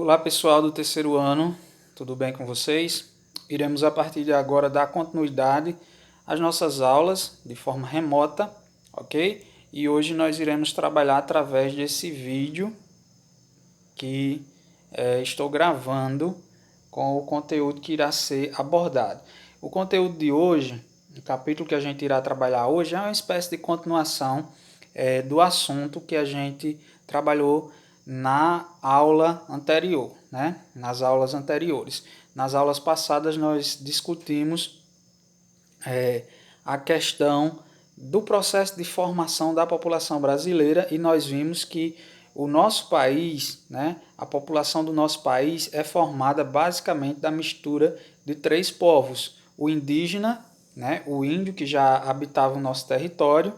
Olá pessoal do terceiro ano, tudo bem com vocês? Iremos a partir de agora dar continuidade às nossas aulas de forma remota, ok? E hoje nós iremos trabalhar através desse vídeo que estou gravando com o conteúdo que irá ser abordado. O conteúdo de hoje, o capítulo que a gente irá trabalhar hoje, é uma espécie de continuação do assunto que a gente trabalhou na aula anterior, né? Nas aulas anteriores. Nas aulas passadas nós discutimos a questão do processo de formação da população brasileira e nós vimos que o nosso país, né, a população do nosso país é formada basicamente da mistura de três povos: o indígena, né, o índio que já habitava o nosso território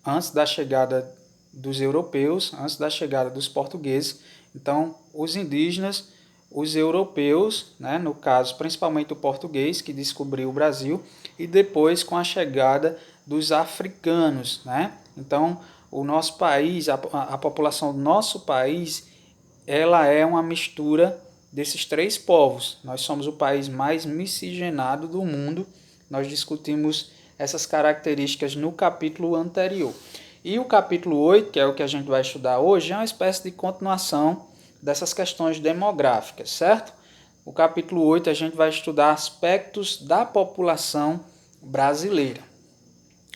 antes da chegada dos europeus, antes da chegada dos portugueses. Então, os indígenas, os europeus, né, no caso principalmente o português que descobriu o Brasil, e depois com a chegada dos africanos, né? Então, o nosso país, a população do nosso país, ela é uma mistura desses três povos. Nós somos o país mais miscigenado do mundo. Nós discutimos essas características no capítulo anterior. E o capítulo 8, que é o que a gente vai estudar hoje, é uma espécie de continuação dessas questões demográficas, certo? O capítulo 8 a gente vai estudar aspectos da população brasileira,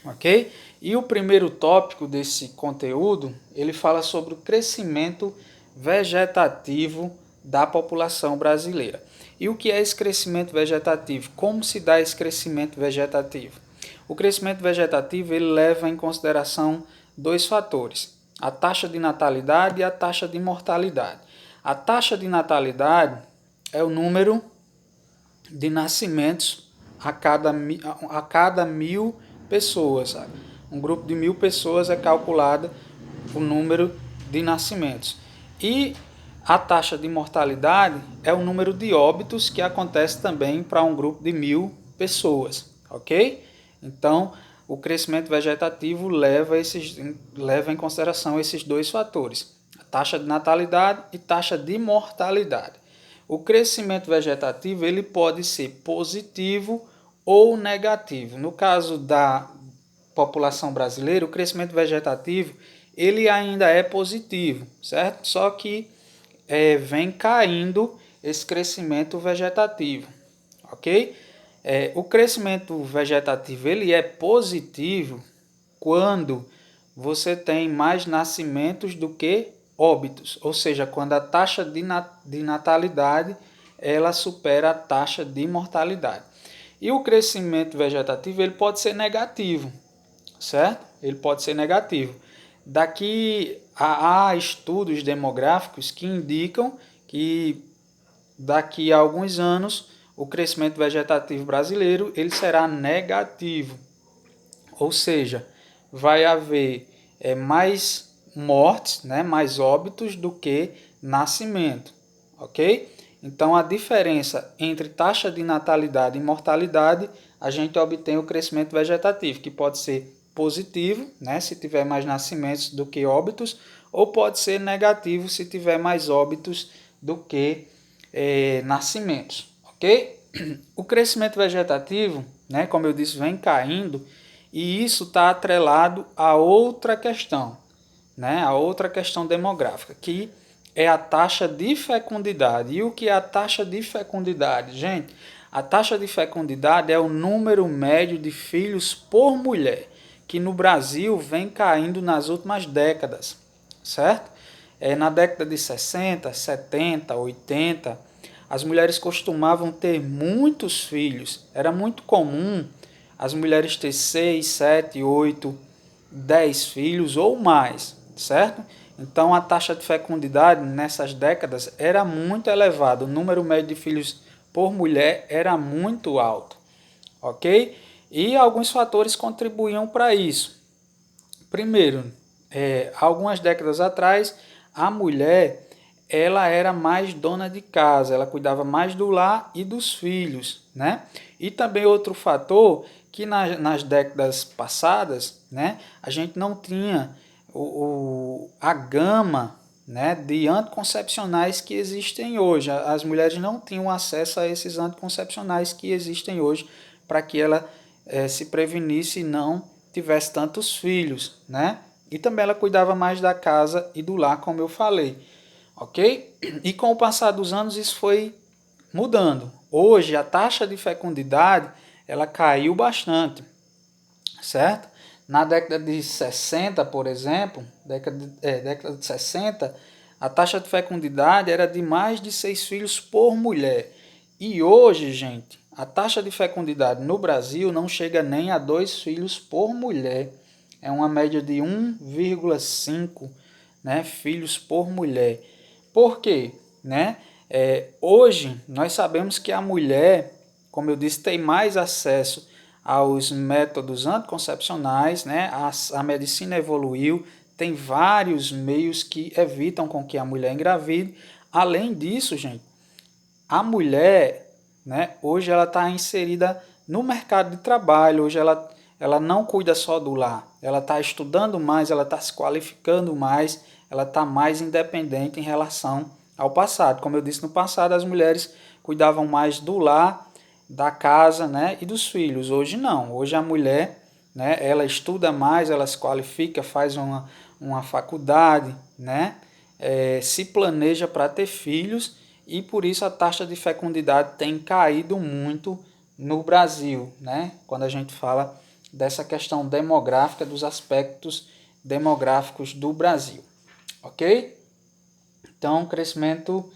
ok? E o primeiro tópico desse conteúdo, ele fala sobre o crescimento vegetativo da população brasileira. E o que é esse crescimento vegetativo? Como se dá esse crescimento vegetativo? O crescimento vegetativo ele leva em consideração dois fatores: a taxa de natalidade e a taxa de mortalidade. A taxa de natalidade é o número de nascimentos a cada 1.000 pessoas. Sabe? Um grupo de 1.000 pessoas é calculado o número de nascimentos. E a taxa de mortalidade é o número de óbitos que acontece também para um grupo de 1.000 pessoas, ok? Então, o crescimento vegetativo leva em consideração esses dois fatores: a taxa de natalidade e taxa de mortalidade. O crescimento vegetativo ele pode ser positivo ou negativo. No caso da população brasileira, o crescimento vegetativo ele ainda é positivo, certo? Só que vem caindo esse crescimento vegetativo, ok? O crescimento vegetativo ele é positivo quando você tem mais nascimentos do que óbitos, ou seja, quando a taxa de natalidade ela supera a taxa de mortalidade. E o crescimento vegetativo ele pode ser negativo, certo? Ele pode ser negativo. Daqui há estudos demográficos que indicam que daqui a alguns anos o crescimento vegetativo brasileiro ele será negativo, ou seja, vai haver mais mortes, né, mais óbitos do que nascimento, ok? Então a diferença entre taxa de natalidade e mortalidade a gente obtém o crescimento vegetativo, que pode ser positivo, né, se tiver mais nascimentos do que óbitos, ou pode ser negativo se tiver mais óbitos do que nascimentos, ok? O crescimento vegetativo, né, como eu disse, vem caindo e isso está atrelado a outra questão, né, a outra questão demográfica, que é a taxa de fecundidade. E o que é a taxa de fecundidade? Gente, a taxa de fecundidade é o número médio de filhos por mulher, que no Brasil vem caindo nas últimas décadas, certo? Na década de 60, 70, 80, as mulheres costumavam ter muitos filhos. Era muito comum as mulheres ter 6, 7, 8, 10 filhos ou mais, certo? Então a taxa de fecundidade nessas décadas era muito elevada. O número médio de filhos por mulher era muito alto, ok? E alguns fatores contribuíam para isso. Primeiro, algumas décadas atrás, a mulher ela era mais dona de casa, ela cuidava mais do lar e dos filhos, né? E também outro fator que nas décadas passadas, né, a gente não tinha a gama né, de anticoncepcionais que existem hoje. As mulheres não tinham acesso a esses anticoncepcionais que existem hoje para que ela se prevenisse e não tivesse tantos filhos, né? E também ela cuidava mais da casa e do lar, como eu falei, ok? E com o passar dos anos isso foi mudando. Hoje a taxa de fecundidade ela caiu bastante, certo? Na década de 60, por exemplo, década de 60, a taxa de fecundidade era de mais de 6 filhos por mulher. E hoje, gente, a taxa de fecundidade no Brasil não chega nem a 2 filhos por mulher. É uma média de 1,5, né, filhos por mulher. Por quê? Né? Hoje, nós sabemos que a mulher, como eu disse, tem mais acesso aos métodos anticoncepcionais, né? A medicina evoluiu, tem vários meios que evitam com que a mulher engravide. Além disso, gente, a mulher, né, hoje ela está inserida no mercado de trabalho, hoje ela não cuida só do lar, ela está estudando mais, ela está se qualificando mais, ela está mais independente em relação ao passado. Como eu disse, no passado as mulheres cuidavam mais do lar, da casa, né, e dos filhos. Hoje não, hoje a mulher, né, ela estuda mais, ela se qualifica, faz uma faculdade, né, se planeja para ter filhos e por isso a taxa de fecundidade tem caído muito no Brasil, né? Quando a gente fala dessa questão demográfica, dos aspectos demográficos do Brasil, ok? Então, crescimento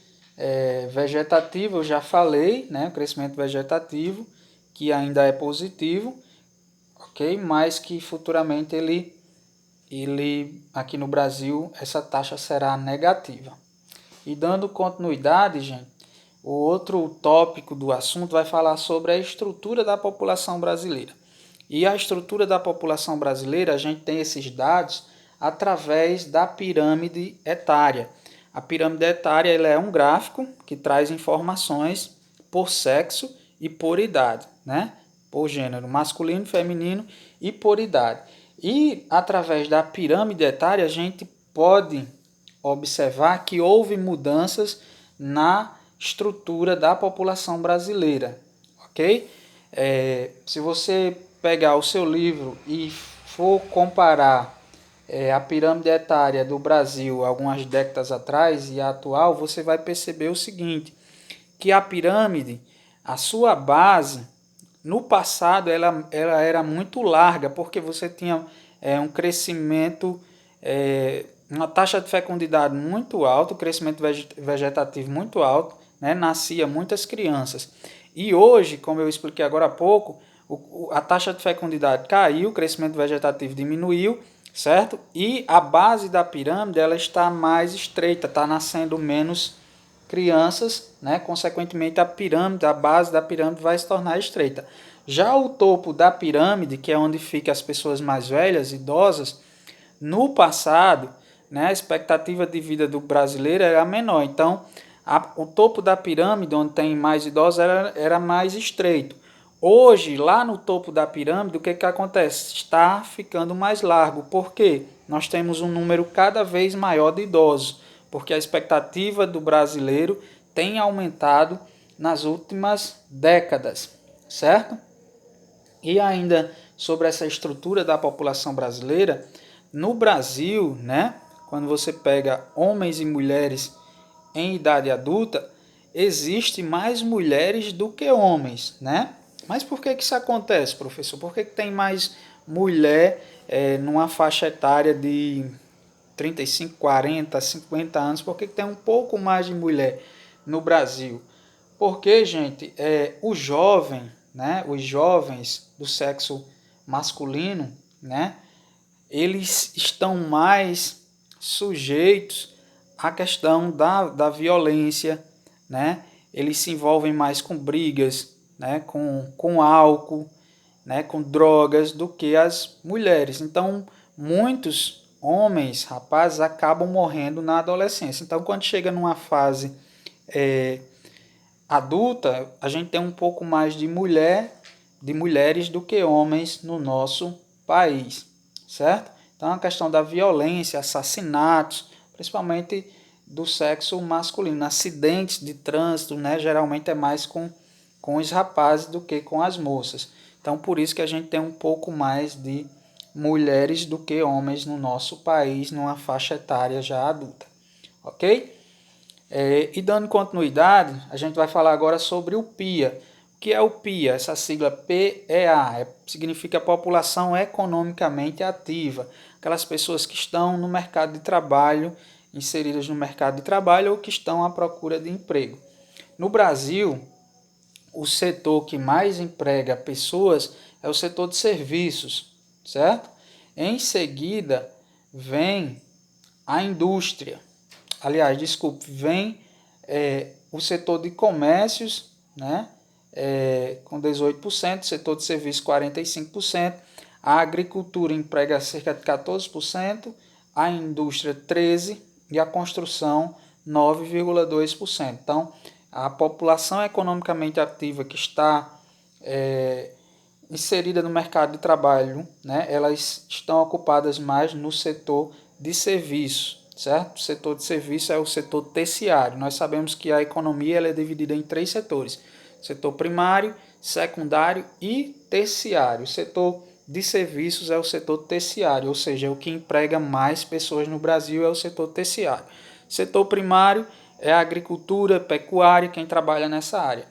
vegetativo, eu já falei, né? O crescimento vegetativo, que ainda é positivo, ok? Mas que futuramente ele aqui no Brasil, essa taxa será negativa. E dando continuidade, gente, o outro tópico do assunto vai falar sobre a estrutura da população brasileira. E a estrutura da população brasileira, a gente tem esses dados através da pirâmide etária. A pirâmide etária ela é um gráfico que traz informações por sexo e por idade, né? Por gênero masculino, feminino e por idade. E através da pirâmide etária a gente pode observar que houve mudanças na estrutura da população brasileira, ok? Se você pegar o seu livro e for comparar a pirâmide etária do Brasil algumas décadas atrás e a atual, você vai perceber o seguinte, que a pirâmide, a sua base, no passado ela era muito larga, porque você tinha um crescimento, uma taxa de fecundidade muito alta, um crescimento vegetativo muito alto, né? Nascia muitas crianças. E hoje, como eu expliquei agora há pouco, a taxa de fecundidade caiu, o crescimento vegetativo diminuiu, certo? E a base da pirâmide ela está mais estreita, está nascendo menos crianças, né? Consequentemente a base da pirâmide vai se tornar estreita. Já o topo da pirâmide, que é onde ficam as pessoas mais velhas, idosas, no passado, né, a expectativa de vida do brasileiro era menor. Então, o topo da pirâmide, onde tem mais idosos, era mais estreito. Hoje, lá no topo da pirâmide, o que acontece? Está ficando mais largo. Por quê? Nós temos um número cada vez maior de idosos, porque a expectativa do brasileiro tem aumentado nas últimas décadas, certo? E ainda sobre essa estrutura da população brasileira, no Brasil, né, quando você pega homens e mulheres em idade adulta, existe mais mulheres do que homens, né? Mas por que isso acontece, professor? Por que tem mais mulher numa faixa etária de 35, 40, 50 anos? Por que tem um pouco mais de mulher no Brasil? Porque, gente, o jovem, né, os jovens do sexo masculino, né, eles estão mais sujeitos à questão da violência, né? Eles se envolvem mais com brigas, né? Com álcool, né? Com drogas do que as mulheres. Então, muitos homens, rapazes, acabam morrendo na adolescência. Então, quando chega numa fase adulta, a gente tem um pouco mais de mulheres do que homens no nosso país, certo? Então a questão da violência, assassinatos, principalmente do sexo masculino. Acidentes de trânsito, né, geralmente é mais com os rapazes do que com as moças. Então, por isso que a gente tem um pouco mais de mulheres do que homens no nosso país, numa faixa etária já adulta. Ok? E dando continuidade, a gente vai falar agora sobre o PIA. O que é o PIA? Essa sigla PEA significa População Economicamente Ativa. Aquelas pessoas que estão no mercado de trabalho, inseridas no mercado de trabalho ou que estão à procura de emprego. No Brasil, o setor que mais emprega pessoas é o setor de serviços, certo? Em seguida, vem a indústria. Aliás, desculpe, vem o setor de comércios, né? Com 18%, setor de serviços 45%, a agricultura emprega cerca de 14%, a indústria 13% e a construção 9,2%. Então, a população economicamente ativa que está inserida no mercado de trabalho, né, elas estão ocupadas mais no setor de serviços, certo? O setor de serviços é o setor terciário. Nós sabemos que a economia ela é dividida em 3 setores: setor primário, secundário e terciário. O setor de serviços é o setor terciário, ou seja, é o que emprega mais pessoas no Brasil é o setor terciário. Setor primário é a agricultura, pecuária, quem trabalha nessa área,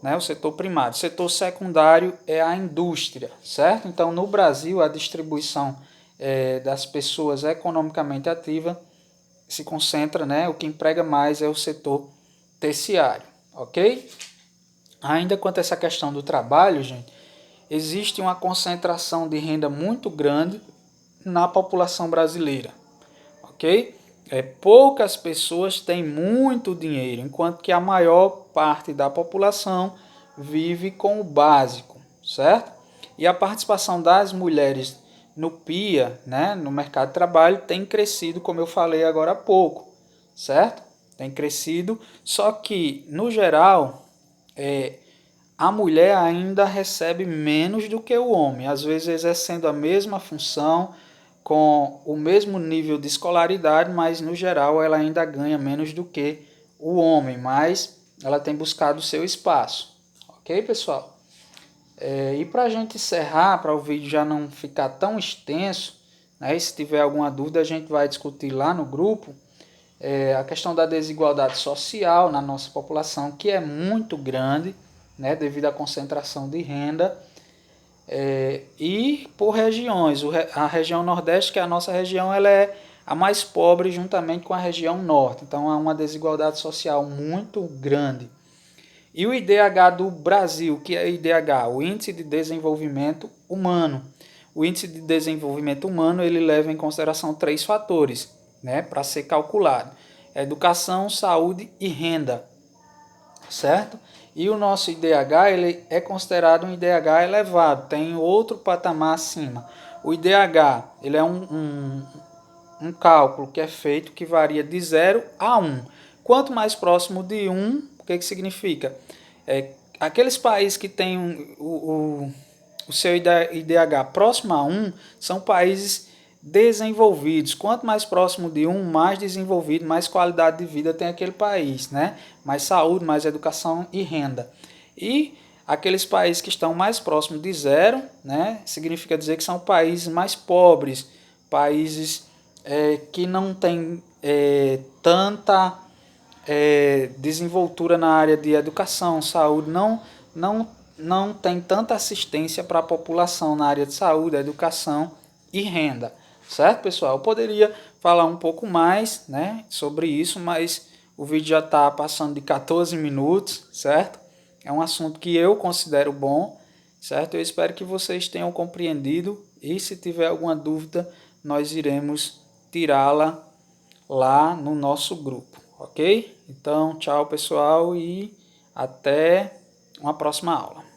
né? O setor primário. O setor secundário é a indústria, certo? Então, no Brasil, a distribuição das pessoas economicamente ativas se concentra, né? O que emprega mais é o setor terciário, ok? Ainda quanto a essa questão do trabalho, gente, existe uma concentração de renda muito grande na população brasileira, ok? Poucas pessoas têm muito dinheiro, enquanto que a maior parte da população vive com o básico, certo? E a participação das mulheres no PIA, né, no mercado de trabalho, tem crescido, como eu falei agora há pouco, certo? Tem crescido, só que, no geral, a mulher ainda recebe menos do que o homem, às vezes exercendo a mesma função, com o mesmo nível de escolaridade, mas no geral ela ainda ganha menos do que o homem, mas ela tem buscado o seu espaço. Ok, pessoal? E para a gente encerrar, para o vídeo já não ficar tão extenso, né, se tiver alguma dúvida a gente vai discutir lá no grupo, a questão da desigualdade social na nossa população, que é muito grande, né, devido à concentração de renda, e por regiões. A região Nordeste, que é a nossa região, ela é a mais pobre juntamente com a região Norte. Então há uma desigualdade social muito grande. E o IDH do Brasil, que é o IDH, o Índice de Desenvolvimento Humano. O Índice de Desenvolvimento Humano ele leva em consideração 3 fatores, né, para ser calculado: educação, saúde e renda, certo? E o nosso IDH ele é considerado um IDH elevado, tem outro patamar acima. O IDH ele é um cálculo que é feito que varia de 0 a 1. Quanto mais próximo de 1, o que significa? Aqueles países que têm o seu IDH próximo a 1 são países desenvolvidos. Quanto mais próximo de 1, mais desenvolvido, mais qualidade de vida tem aquele país, né? Mais saúde, mais educação e renda. E aqueles países que estão mais próximos de 0, né? Significa dizer que são países mais pobres, países que não têm tanta desenvoltura na área de educação, saúde, não tem tanta assistência para a população na área de saúde, educação e renda. Certo, pessoal? Eu poderia falar um pouco mais, né, sobre isso, mas o vídeo já está passando de 14 minutos, certo? É um assunto que eu considero bom, certo? Eu espero que vocês tenham compreendido e se tiver alguma dúvida, nós iremos tirá-la lá no nosso grupo, ok? Então, tchau, pessoal, e até uma próxima aula.